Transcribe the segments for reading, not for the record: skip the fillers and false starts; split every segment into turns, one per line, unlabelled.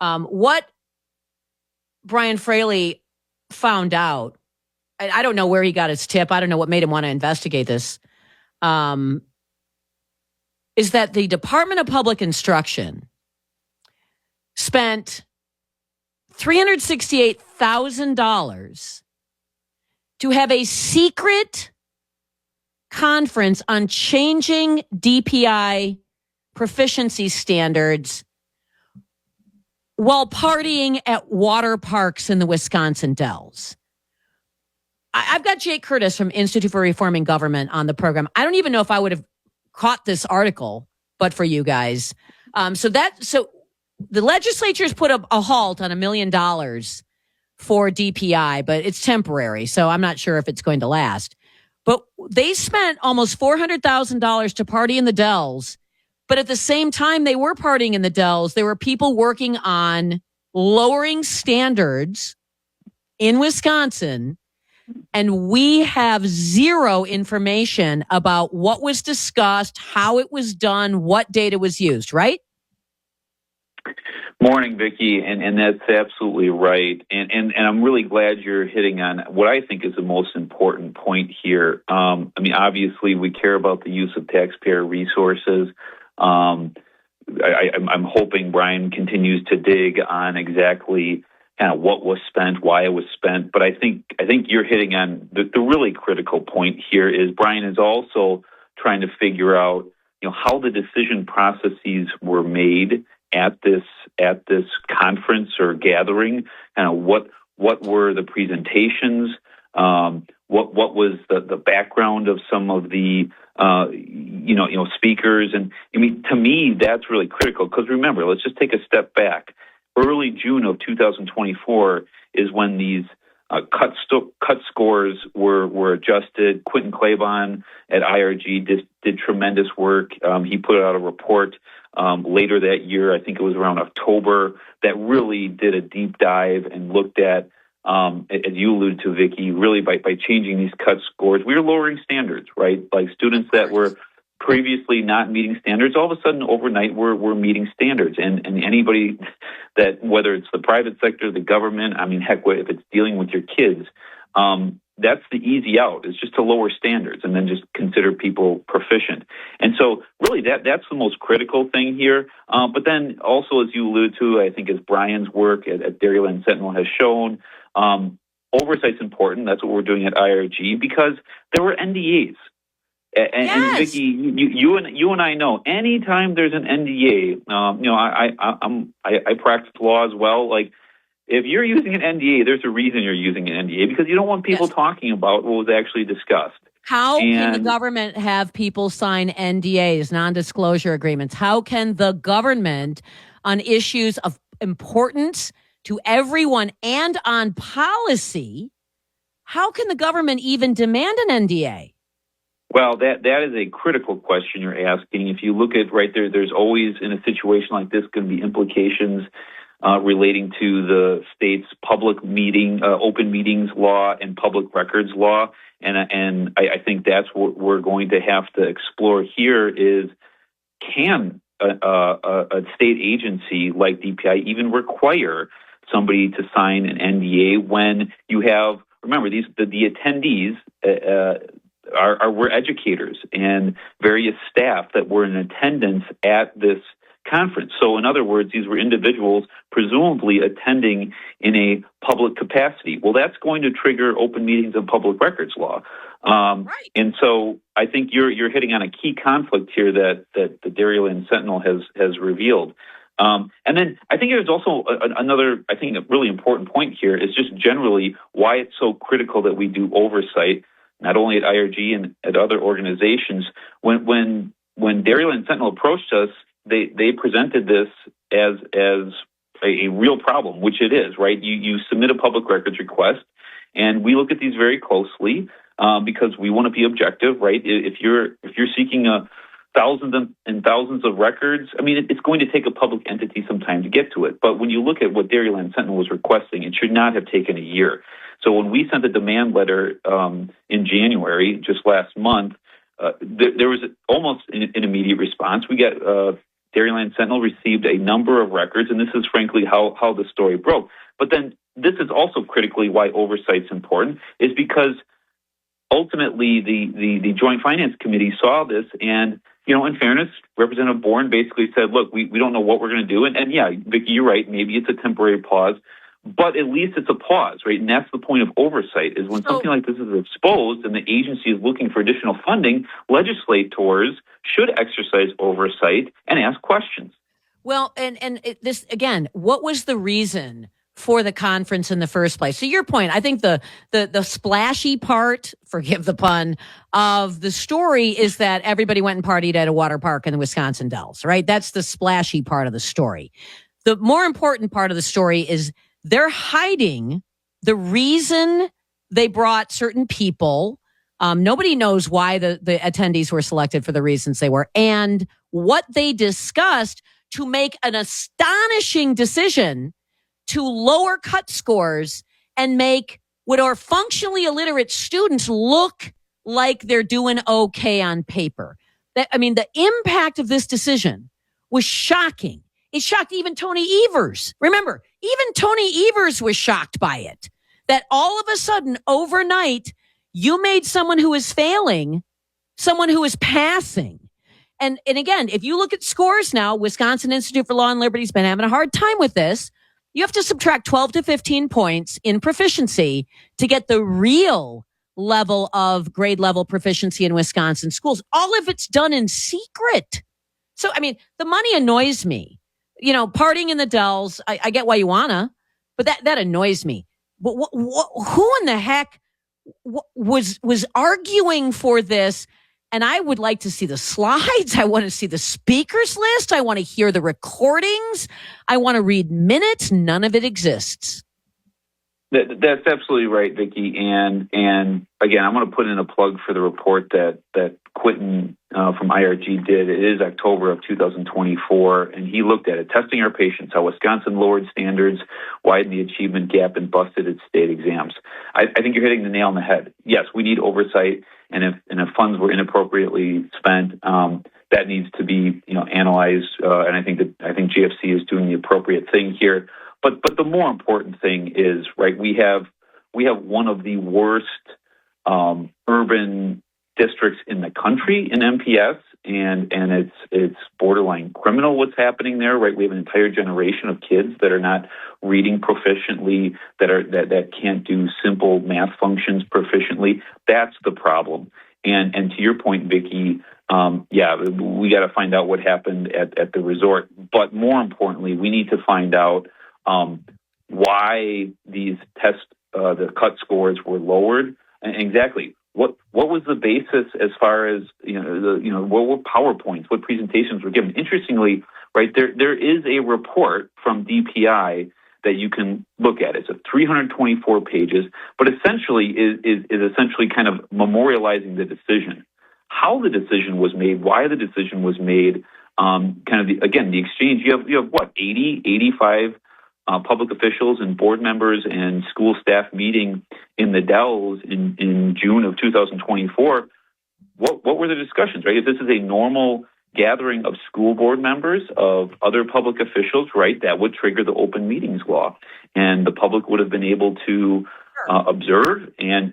What Brian Fraley found out, I don't know where he got his tip. I don't know what made him want to investigate this, is that the Department of Public Instruction spent $368,000 to have a secret conference on changing DPI proficiency standards while partying at water parks in the Wisconsin Dells. I've got Jake Curtis from Institute for Reforming Government on the program. I don't even know if I would have caught this article, but for you guys. So the legislature's put a halt on $1 million for DPI, but it's temporary. So I'm not sure if it's going to last. But they spent almost $400,000 to party in the Dells. But at the same time they were partying in the Dells, there were people working on lowering standards in Wisconsin. And we have zero information about what was discussed, how it was done, what data was used, right?
Morning, Vicki, and that's absolutely right. And I'm really glad you're hitting on what I think is the most important point here. Obviously, we care about the use of taxpayer resources. I'm hoping Brian continues to dig on exactly kind of what was spent, why it was spent. But I think you're hitting on the really critical point here is Brian is also trying to figure out, how the decision processes were made at this conference or gathering, and what were the presentations, what was the background of some of the speakers, and to me that's really critical because remember, let's just take a step back. Early June of 2024 is when these cut scores were adjusted. Quentin Claiborne at IRG did tremendous work. He put out a report later that year, I think it was around October, that really did a deep dive and looked at, as you alluded to, Vicki, really by changing these cut scores, we were lowering standards, right? Like students that were previously not meeting standards, all of a sudden overnight we're meeting standards. And anybody that, whether it's the private sector, the government, heck, if it's dealing with your kids, that's the easy out. It's just to lower standards and then just consider people proficient. And so really that's the most critical thing here. But then also, as you alluded to, I think as Brian's work at Dairyland Sentinel has shown, oversight's important. That's what we're doing at IRG because there were NDAs. And Vicki, you and I know anytime there's an NDA, I practice law as well. Like if you're using an NDA, there's a reason you're using an NDA because you don't want people talking about what was actually discussed.
How can the government have people sign NDAs, non-disclosure agreements? How can the government, on issues of importance to everyone and on policy, how can the government even demand an NDA?
Well, that is a critical question you're asking. If you look at right there, there's always in a situation like this going to be implications relating to the state's public open meetings law and public records law, and I think that's what we're going to have to explore here is can a state agency like DPI even require somebody to sign an NDA when you have, remember, the attendees were educators and various staff that were in attendance at this conference. So in other words, these were individuals presumably attending in a public capacity. Well, that's going to trigger open meetings and public records law. Right. And so I think you're hitting on a key conflict here that the Dairyland Sentinel has revealed. And then I think there's also another, I think a really important point here is just generally why it's so critical that we do oversight, not only at IRG and at other organizations. When Dairyland Sentinel approached us, they presented this as a real problem, which it is, right? You submit a public records request, and we look at these very closely because we want to be objective, right? If you're seeking thousands and thousands of records, it's going to take a public entity some time to get to it. But when you look at what Dairyland Sentinel was requesting, it should not have taken a year. So when we sent a demand letter in January, just last month, there was almost an immediate response. We got Dairyland Sentinel received a number of records, and this is frankly how the story broke. But then this is also critically why oversight's important, is because ultimately the Joint Finance Committee saw this, and in fairness, Representative Bourne basically said, look, we don't know what we're going to do. And yeah, Vicki, you're right, maybe it's a temporary pause, but at least it's a pause, right? And that's the point of oversight, is when something like this is exposed and the agency is looking for additional funding, legislators should exercise oversight and ask questions.
Well, and this, again, what was the reason for the conference in the first place? To your point, I think the splashy part, forgive the pun, of the story is that everybody went and partied at a water park in the Wisconsin Dells, right? That's the splashy part of the story. The more important part of the story is they're hiding the reason they brought certain people. Nobody knows why the attendees were selected for the reasons they were, and what they discussed to make an astonishing decision to lower cut scores and make what are functionally illiterate students look like they're doing okay on paper. The impact of this decision was shocking. It shocked even Tony Evers. Remember, even Tony Evers was shocked by it. That all of a sudden, overnight, you made someone who is failing someone who is passing. And again, if you look at scores now, Wisconsin Institute for Law and Liberty has been having a hard time with this. You have to subtract 12 to 15 points in proficiency to get the real level of grade level proficiency in Wisconsin schools. All of it's done in secret. So, the money annoys me. Partying in the Dells, I get why you wanna, but that annoys me. But who in the heck was arguing for this? And I would like to see the slides. I want to see the speakers list. I want to hear the recordings. I want to read minutes. None of it exists.
That's absolutely right, Vicki. And again, I'm going to put in a plug for the report that Quentin from IRG did. It is October of 2024, and he looked at it, testing our patients, how Wisconsin lowered standards, widened the achievement gap, and busted its state exams. I think you're hitting the nail on the head. Yes, we need oversight, and if funds were inappropriately spent, that needs to be analyzed. And I think GFC is doing the appropriate thing here. But the more important thing is, right, we have one of the worst urban districts in the country in MPS, and it's borderline criminal what's happening there, right? We have an entire generation of kids that are not reading proficiently, that can't do simple math functions proficiently. That's the problem. And to your point, Vicki, we got to find out what happened at the resort. But more importantly, we need to find out why these the cut scores were lowered, and exactly what was the basis as far as what were PowerPoints, what presentations were given. Interestingly, right, there is a report from DPI that you can look at. It's 324 pages, but essentially is essentially kind of memorializing the decision, how the decision was made, why the decision was made. The exchange. You have what, 85 public officials and board members and school staff meeting in the Dells in June of 2024. What were the discussions, right? If this is a normal gathering of school board members, of other public officials, right, that would trigger the open meetings law, and the public would have been able to observe and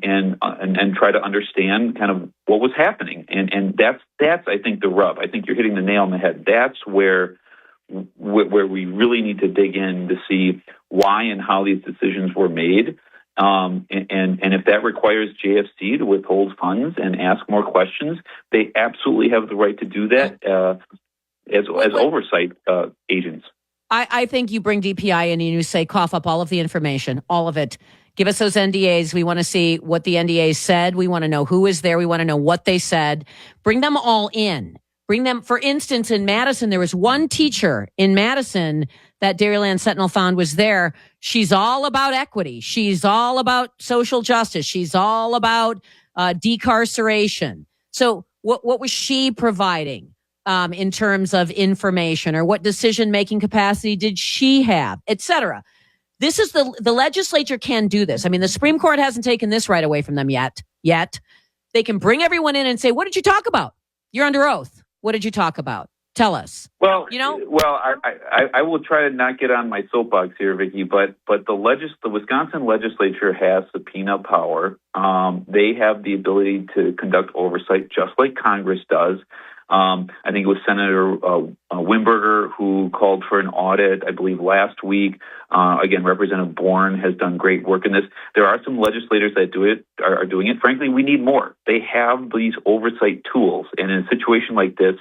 try to understand kind of what was happening. And that's I think the rub. I think you're hitting the nail on the head. That's where we really need to dig in to see why and how these decisions were made. And if that requires JFC to withhold funds and ask more questions, they absolutely have the right to do that as oversight agents.
I think you bring DPI in and you say, cough up all of the information, all of it. Give us those NDAs. We want to see what the NDAs said. We want to know who is there. We want to know what they said. Bring them all in. Bring them, for instance, in Madison, there was one teacher in Madison that Dairyland Sentinel found was there. She's all about equity. She's all about social justice. She's all about decarceration. So what was she providing in terms of information, or what decision-making capacity did she have, et cetera? This is the legislature can do this. The Supreme Court hasn't taken this right away from them yet. They can bring everyone in and say, what did you talk about? You're under oath. What did you talk about? Tell us.
Well,
You know?
I will try to not get on my soapbox here, Vicki, but the Wisconsin legislature has subpoena power. They have the ability to conduct oversight just like Congress does. I think it was Senator Wimberger who called for an audit, I believe, last week. Again, Representative Bourne has done great work in this. There are some legislators that are doing it. Frankly, we need more. They have these oversight tools, and in a situation like this,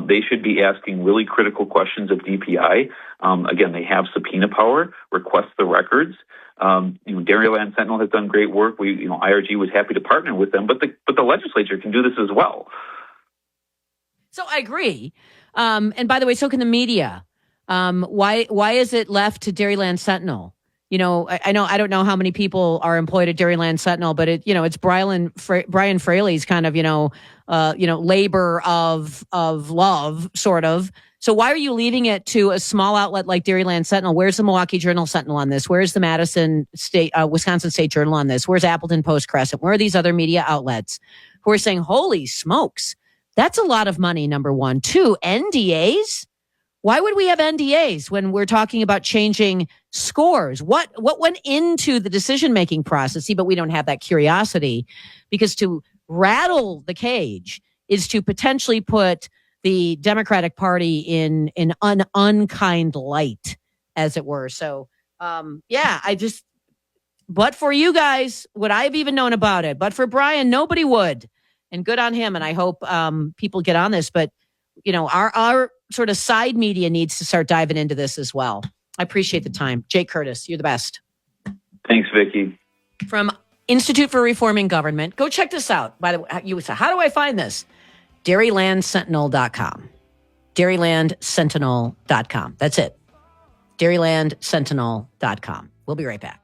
they should be asking really critical questions of DPI. Again, they have subpoena power, request the records. Dairyland Sentinel has done great work. IRG was happy to partner with them, but the legislature can do this as well.
So I agree. And by the way, so can the media. Why is it left to Dairyland Sentinel? I don't know how many people are employed at Dairyland Sentinel, but it's Brian Fraley's kind of, labor of love, sort of. So why are you leaving it to a small outlet like Dairyland Sentinel? Where's the Milwaukee Journal Sentinel on this? Where's the Wisconsin State Journal on this? Where's Appleton Post Crescent? Where are these other media outlets who are saying, holy smokes, that's a lot of money, number one. Two, NDAs? Why would we have NDAs when we're talking about changing scores? What went into the decision-making process? See, but we don't have that curiosity, because to rattle the cage is to potentially put the Democratic Party in an unkind light, as it were. So, but for you guys, would I have even known about it? But for Brian, nobody would. And good on him. And I hope people get on this. But, our sort of side media needs to start diving into this as well. I appreciate the time. Jake Curtis, you're the best.
Thanks, Vicki.
From Institute for Reforming Government. Go check this out. By the way, you say, how do I find this? DairylandSentinel.com. DairylandSentinel.com. That's it. DairylandSentinel.com. We'll be right back.